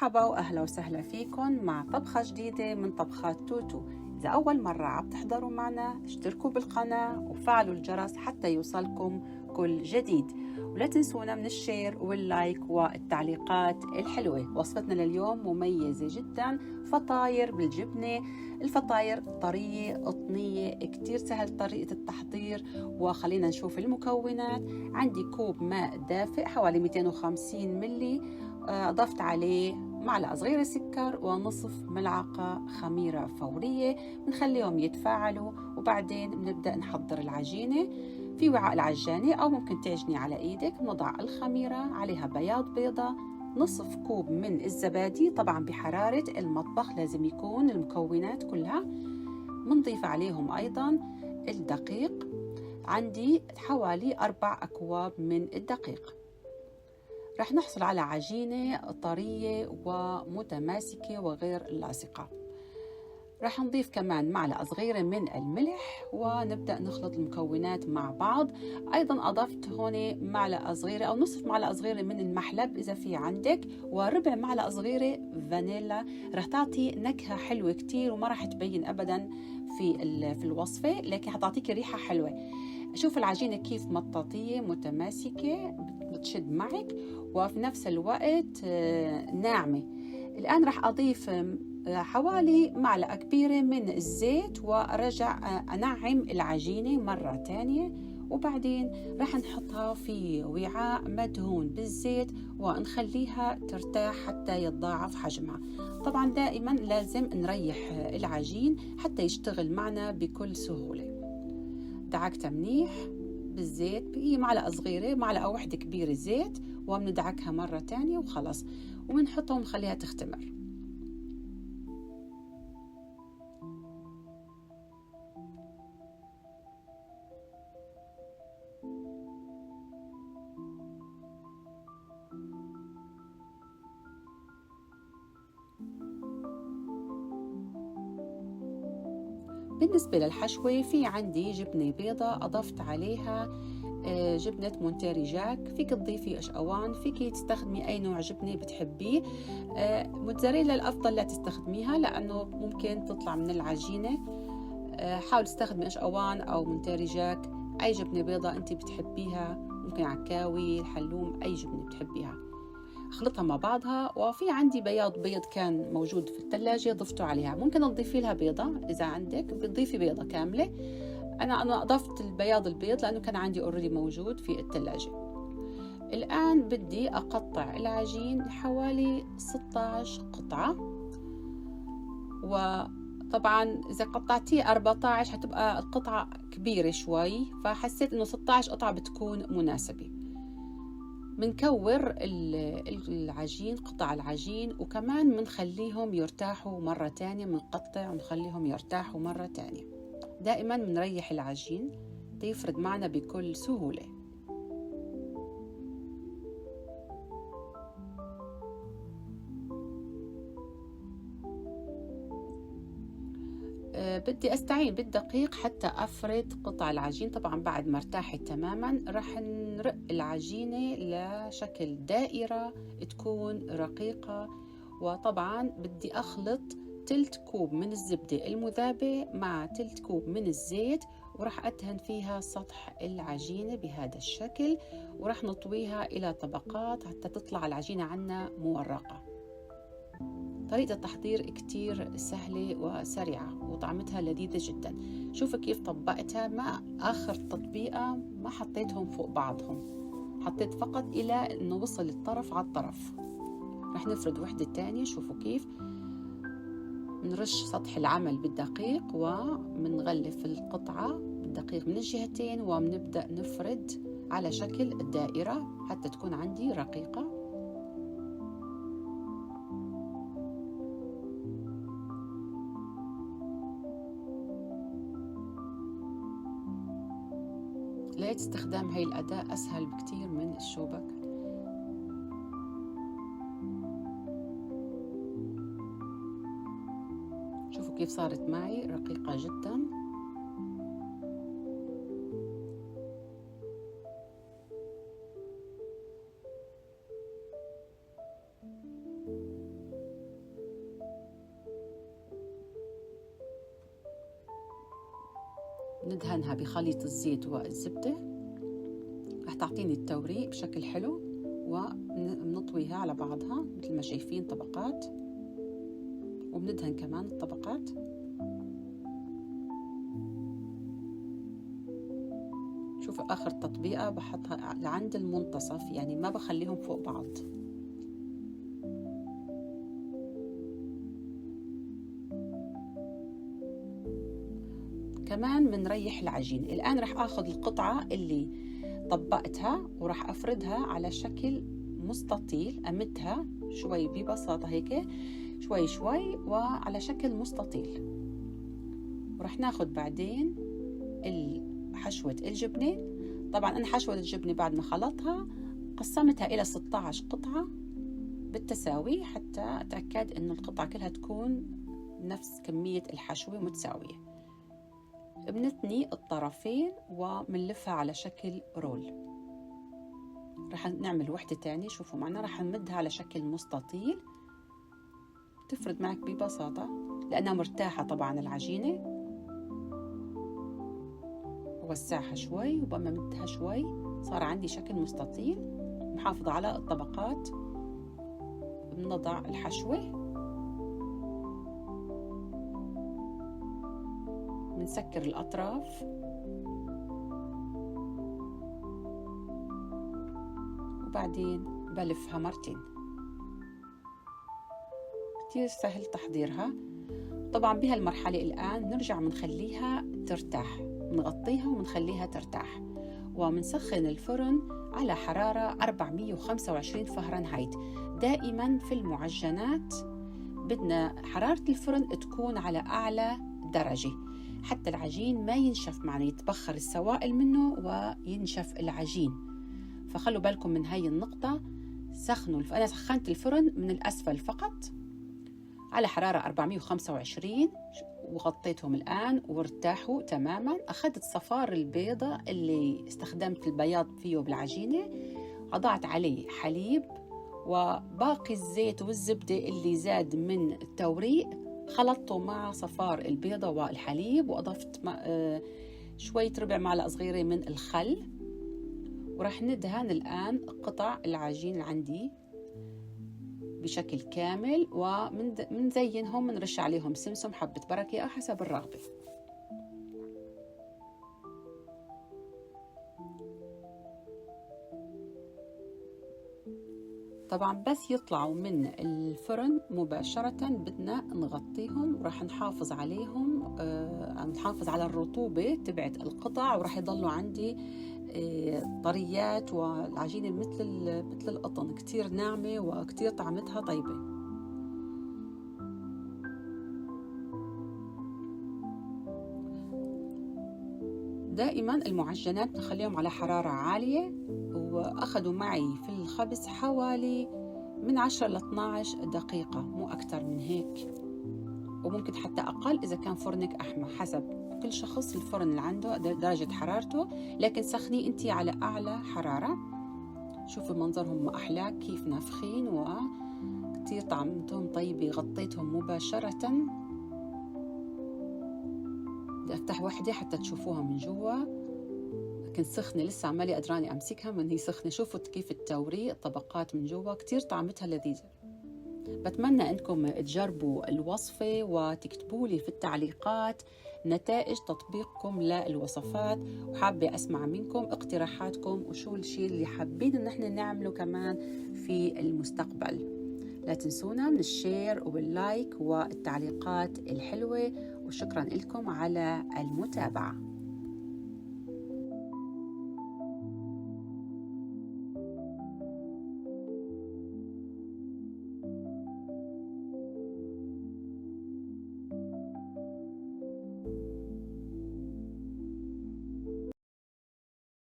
مرحبا وأهلا وسهلا فيكم مع طبخة جديدة من طبخات توتو. إذا أول مرة عم تحضروا معنا اشتركوا بالقناة وفعلوا الجرس حتى يوصلكم كل جديد، ولا تنسونا من الشير واللايك والتعليقات الحلوة. وصفتنا لليوم مميزة جدا، فطاير بالجبنة. الفطاير طرية قطنية كتير سهل طريقة التحضير، وخلينا نشوف المكونات. عندي كوب ماء دافئ حوالي 250 ملي، أضفت عليه معلقة صغيرة سكر ونصف ملعقة خميرة فورية. بنخليهم يتفاعلوا وبعدين بنبدأ نحضر العجينة في وعاء العجانة أو ممكن تعجني على إيدك. نضع الخميرة عليها بياض بيضة، نصف كوب من الزبادي طبعا بحرارة المطبخ، لازم يكون المكونات كلها. بنضيف عليهم أيضا الدقيق، عندي حوالي 4 أكواب من الدقيق. رح نحصل على عجينة طرية ومتماسكة وغير لاصقة. رح نضيف كمان معلقة صغيرة من الملح ونبدأ نخلط المكونات مع بعض. أيضا أضفت هون معلقة صغيرة أو نصف معلقة صغيرة من المحلب إذا في عندك، وربع معلقة صغيرة فانيلا. رح تعطي نكهة حلوة كتير وما رح تبين أبدا في الوصفة، لكن حتعطيك ريحة حلوة. شوف العجينة كيف مطاطية متماسكة، بتشد معك وفي نفس الوقت ناعمة. الآن رح أضيف حوالي معلقة كبيرة من الزيت وأرجع أنعم العجينة مرة تانية، وبعدين رح نحطها في وعاء مدهون بالزيت ونخليها ترتاح حتى يتضاعف حجمها. طبعا دائما لازم نريح العجين حتى يشتغل معنا بكل سهولة. دعكتها منيح بالزيت، هي معلقة صغيرة، معلقة واحدة كبيرة زيت، وبندعكها مرة تانية وخلص، وبنحطها ونخليها تختمر. بالنسبة للحشوة في عندي جبنة بيضة أضفت عليها جبنة مونتيري جاك. فيك تضيفي أشقوان، فيك تستخدمي أي نوع جبنة بتحبيه. موتزاريلا الأفضل لا تستخدميها لأنه ممكن تطلع من العجينة. حاول تستخدمي أشقوان أو مونتيري جاك، أي جبنة بيضة أنت بتحبيها، ممكن عكاوي، الحلوم، أي جبنة بتحبيها. اخلطها مع بعضها، وفي عندي بياض بيض كان موجود في الثلاجة ضفته عليها، ممكن تضيفي لها بيضة إذا عندك، بتضيفي بيضة كاملة. أنا أضفت البياض البيض لأنه كان عندي أوريدي موجود في الثلاجة. الآن بدي أقطع العجين حوالي 16 قطعة، وطبعا إذا قطعتيه 14 هتبقى القطعة كبيرة شوي، فحسيت إنه 16 قطعة بتكون مناسبة. منكور العجين، قطع العجين، وكمان منخليهم يرتاحوا مرة تانية، منقطع ونخليهم يرتاحوا مرة تانية. دائما منريح العجين تيفرد معنا بكل سهولة. بدي أستعين بالدقيق حتى أفرد قطع العجين. طبعا بعد ما ارتاحت تماما رح نرق العجينة لشكل دائرة تكون رقيقة. وطبعا بدي أخلط تلت كوب من الزبدة المذابة مع تلت كوب من الزيت، ورح أدهن فيها سطح العجينة بهذا الشكل، ورح نطويها إلى طبقات حتى تطلع العجينة عنا مورقة. طريقة التحضير كتير سهلة وسريعة وطعمتها لذيذة جدا. شوفوا كيف طبقتها، ما آخر تطبيقة ما حطيتهم فوق بعضهم، حطيت فقط إلى أنه وصل الطرف على الطرف. رح نفرد وحدة تانية. شوفوا كيف نرش سطح العمل بالدقيق ومنغلف القطعة بالدقيق من الجهتين، ومنبدأ نفرد على شكل الدائرة حتى تكون عندي رقيقة. لقيت استخدام هاي الأداة أسهل بكتير من الشوبك. شوفوا كيف صارت معي رقيقة جدا. ندهنها بخليط الزيت والزبدة، رح تعطيني التوريق بشكل حلو، وبنطويها على بعضها مثل ما شايفين طبقات، وبندهن كمان الطبقات. شوفوا آخر تطبيقة بحطها لعند المنتصف، يعني ما بخليهم فوق بعض. كمان بنريح العجين. الآن رح آخذ القطعة اللي طبقتها ورح أفردها على شكل مستطيل، أمدها شوي ببساطة هيك شوي شوي وعلى شكل مستطيل. ورح ناخذ بعدين حشوة الجبنة. طبعا أنا حشوة الجبنة بعد ما خلطها قسمتها إلى 16 قطعة بالتساوي حتى أتأكد إنه القطعة كلها تكون نفس كمية الحشوة متساوية. بنتني الطرفين ومنلفها على شكل رول. رح نعمل وحدة تانية، شوفوا معنا رح نمدها على شكل مستطيل، تفرد معك ببساطة لأنها مرتاحة طبعا العجينة. وسعها شوي وبمدها شوي، صار عندي شكل مستطيل. محافظة على الطبقات، بنضع الحشوة، بنسكر الأطراف، وبعدين بلفها مرتين. كتير سهل تحضيرها. طبعا بهالمرحلة الآن نرجع منخليها ترتاح، بنغطيها ومنخليها ترتاح، ومنسخن الفرن على حرارة 425 فهرنهايت. دائما في المعجنات بدنا حرارة الفرن تكون على أعلى درجة حتى العجين ما ينشف، معنا يتبخر السوائل منه وينشف العجين. فخلوا بالكم من هاي النقطة. سخنوا أنا سخنت الفرن من الأسفل فقط على حرارة 425 وغطيتهم الآن وارتاحوا تماما. أخذت صفار البيضة اللي استخدمت البياض فيه بالعجينة، وضعت عليه حليب وباقي الزيت والزبدة اللي زاد من التوريق، خلطته مع صفار البيضة والحليب، وأضفت شوية ربع معلقة صغيرة من الخل. ورح ندهن الآن قطع العجين اللي عندي بشكل كامل، ومنزينهم، منرش عليهم سمسم، حبة بركة أو حسب الرغبة. طبعا بس يطلعوا من الفرن مباشرة بدنا نغطيهم، وراح نحافظ عليهم، نحافظ على الرطوبة تبعت القطع، وراح يضلوا عندي طريات، والعجينة مثل القطن، كتير ناعمة وكتير طعمتها طيبة. دائما المعجنات نخليهم على حرارة عالية، وأخذوا معي في الخبز حوالي من 10 ل 12 دقيقة، مو أكتر من هيك، وممكن حتى أقل إذا كان فرنك أحمى، حسب كل شخص الفرن اللي عنده درجة حرارته. لكن سخني أنتي على أعلى حرارة. شوفوا منظرهم ما أحلى، كيف نافخين وكتير طعمتهم طيبة. غطيتهم مباشرة. بدي أفتح وحدة حتى تشوفوها من جوا، لكن سخنة لسه، عمالي قدراني أمسكها من هي سخنة. شوفوا كيف التوريق، طبقات من جوا، كتير طعمتها لذيذة. بتمنى أنكم تجربوا الوصفة وتكتبوا لي في التعليقات نتائج تطبيقكم للوصفات، وحابة أسمع منكم اقتراحاتكم وشو الشيء اللي حابين إن احنا نعمله كمان في المستقبل. لا تنسونا من الشير واللايك والتعليقات الحلوة، وشكرا لكم على المتابعة.